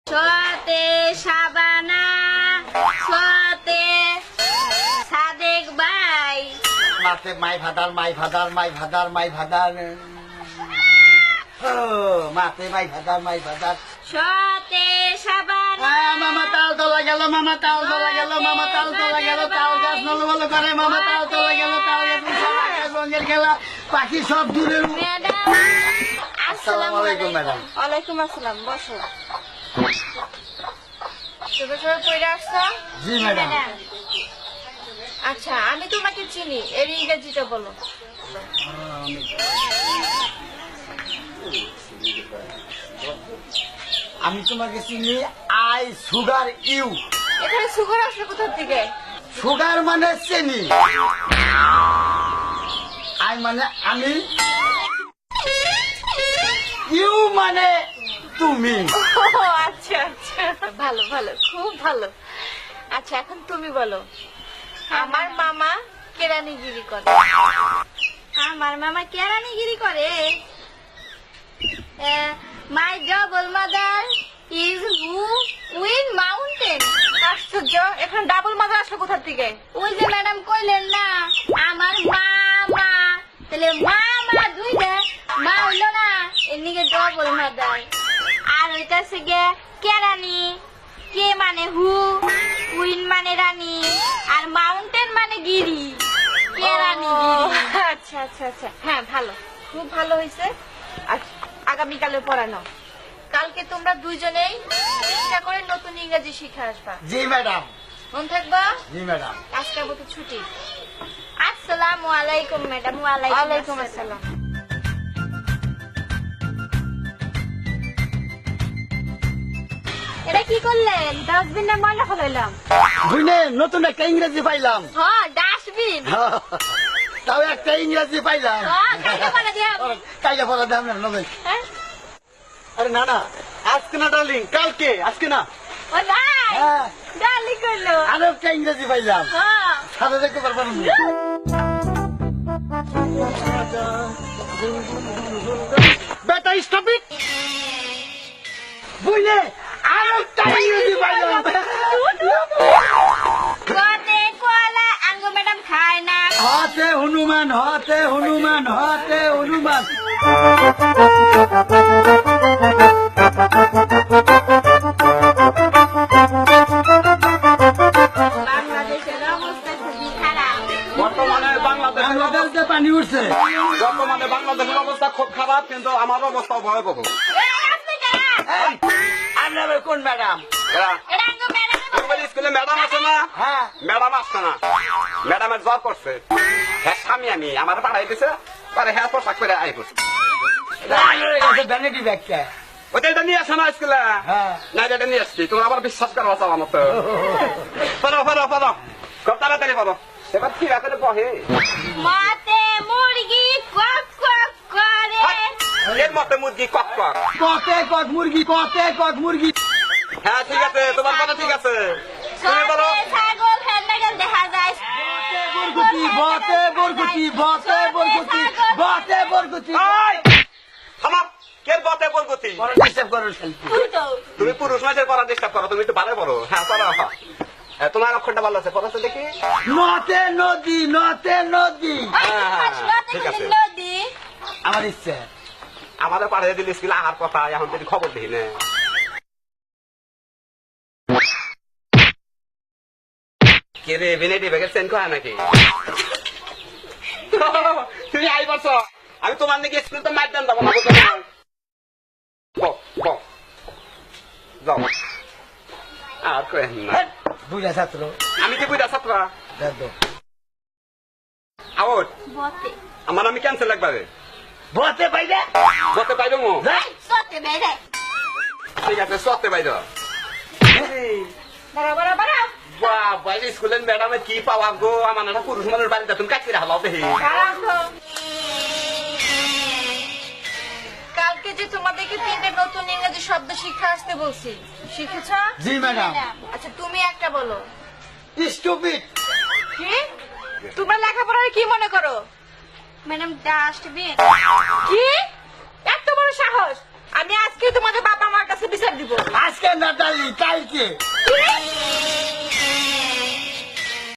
সতে সাবানা সতে সাদেক ভাই মাতে মাই ভাদার মাই ভাদার মাই ভাদার মাই ভাদার মাতে মাই ভাদার মাই ভাদার সতে সাবানা মামা তাল তোলা গেল মামা তাল তোলা গেল মামা তাল তোলা গেল তাল গাছ নল বল করে মামা তাল তোলা গেল তাল গাছ রঙের খেলা পাখি সব দূরের ম্যাডাম আসসালামু আলাইকুম ম্যাডাম। ওয়ালাইকুম আসসালাম। বসো। শুভেচ্ছা পড়ে আসছো? জি ম্যাডাম। আচ্ছা আমি তোমাকে চিনি, এর ইংরেজিটা বলো। আমি তোমাকে চিনি আই সুগার ইউ। এখানে সুগার আসলে কোথা থেকে? সুগার মানে চিনি, আই মানে আমি, ইউ মানে তুমি। ও আচ্ছা আচ্ছা, ভালো ভালো, খুব ভালো। আচ্ছা এখন তুমি বলো। আমার মামা কেরানিগিরি করে। আমার মামা কেরানিগিরি করে? My double mother is who win mountain. আশ্চর্য, এখন ডাবল মাদার আসলো কোথা থেকে? ওই যে ম্যাডাম কইলেন না আমার মামা, তাহলে মামা দুইটা মা হইলো না, এর নিকে ডবল মাদার। আর ওইটাছে গে কেরানি, কে মানে হু, উইন মানে রানী, আর মাউন্টেন মানে গিরি, কেরানি গিরি। আচ্ছা আচ্ছা আচ্ছা, হ্যাঁ ভালো, খুব ভালো হয়েছে। আগামীকালে পড়ানো, কালকে তোমরা দুইজনেই চেষ্টা করে নতুন ইংরেজি শিখে আসবা। জি ম্যাডাম। মনে থাকবা? জি ম্যাডাম। আজকের মতো ছুটি। আসসালামু আলাইকুম ম্যাডাম। ওয়ালাইকুম আসসালাম। এটা কি করলেন? ডাস্টবিনে ময়লা ফেলাইলাম। বুঝলে নতুন একটা ইংরেজি পাইলাম। হ্যাঁ ডাস্টবিন। তাও একটা ইংরেজি পাইলাম। হ্যাঁ কাইটা পালা দিয়া। কাইলে পড়া দাম না নবে। হ্যাঁ আরে না না, আজকে না ডার্লিং, কালকে, আজকে না। ও ভাই হ্যাঁ, ডালি করলো। আরো একটা ইংরেজি পাইলাম। হ্যাঁ সাথে দেখতে পারবেন না। বেটা স্টপ ইট। বুঝলে আরো একটা ইংরেজি পাইলাম। কোতে কোলা আঙ্গো ম্যাডাম খায় না। হাতে হনুমান, হাতে হনুমান, হাতে হনুমান। বাংলাদেশের অবস্থা খুবই খারাপ। বর্তমানে বাংলাদেশে পানি উঠছে। বাংলাদেশের অবস্থা খুব খারাপ, কিন্তু আমার অবস্থা ভয়াবহ। এই, আপনি কারা? আপনার কোন ম্যাডাম? এরা এটা আঙ্গো ম্যাডাম। তোমাদের স্কুলে ম্যাডাম আছে না? হ্যাঁ, ম্যাডাম আসছে না, ম্যাডামের জব করছে। হ্যাঁ স্বামী আমি আমার পাড়াই দিছে, তারে হ্যাঁ পোশাক করে আই করছে। ভ্যানিটি ব্যাগটা। ওটা এটা নিয়ে আসে না স্কুলে? হ্যাঁ। না এটা নিয়ে আসছি, তোমরা আবার বিশ্বাস করো আমার মতো। পড়ো পড়ো পড়ো, খুব তাড়াতাড়ি পড়ো। এবার কি রাখে বহে মাতে মুরগি কক কক করে। এর মতো মুরগি কক কক। কতে কক মুরগি, কতে কক মুরগি। হ্যাঁ ঠিক আছে, তোমার কথা ঠিক আছে। তুমি বলো। সতে ছাগল হেন্দাগেল দেখা যায়। বরগুটি, বতে বরগুটি, বতে বরগুটি, বতে বরগুটি। এই, থামো। কে বতে বলগতি? পরে ডিস্টার্ব করো শান্তি। উল্টো। তুমি পুরুষ মানুষের পড়া ডিস্টার্ব করো, তুমি একটু ভালো পড়ো। হ্যাঁ পড়ো। হ্যাঁ, তোমার অক্ষরটা ভালো আছে, পড়াতে দেখি। নতে নদী, নতে নদী। ঠিক আছে। নদী। আমার ইচ্ছে। আমাদের পাঠিয়ে দিল স্কুলে আহার কথা, এখন তুমি খবর দিই না। কে রে ভেনেটি ব্যাগের চেন করা নাকি? তুমি আই পারছো, আমি তোমার নাকি স্কুল তো মাইদান যাবো না। যাও আর কেন না, বুঝা ছাত্র। আমি কি বুঝা ছাত্র দেখো। আউট। বতে। আমার আমি ক্যান্সেল একবারে বতে পাইলে। বলতে পাইলো মো। সতে বেড়ে। ঠিক আছে, সত্যি পাইলো। বড় বড় বড়। বাবা স্কুলের ম্যাডামে কি পাওয়া গো, আমার একটা পুরুষ মানুষ বাড়িতে তুমি কাছে হালাও দেখি। কালকে যে তোমাদেরকে 3টে নতুন ইংরেজি শব্দ শিক্ষা আসতে বলছি, শিখেছ? জি ম্যাডাম। আচ্ছা তুমি একটা বলো। স্টুপিড। কি? তোমরা লেখাপড়ার কি মনে করো? Madam dustbin. কি? এত বড় সাহস! আমি আজকে তোমাদের বাবা মার কাছে বিচার দিব। আজকে নাটালি কালকে কি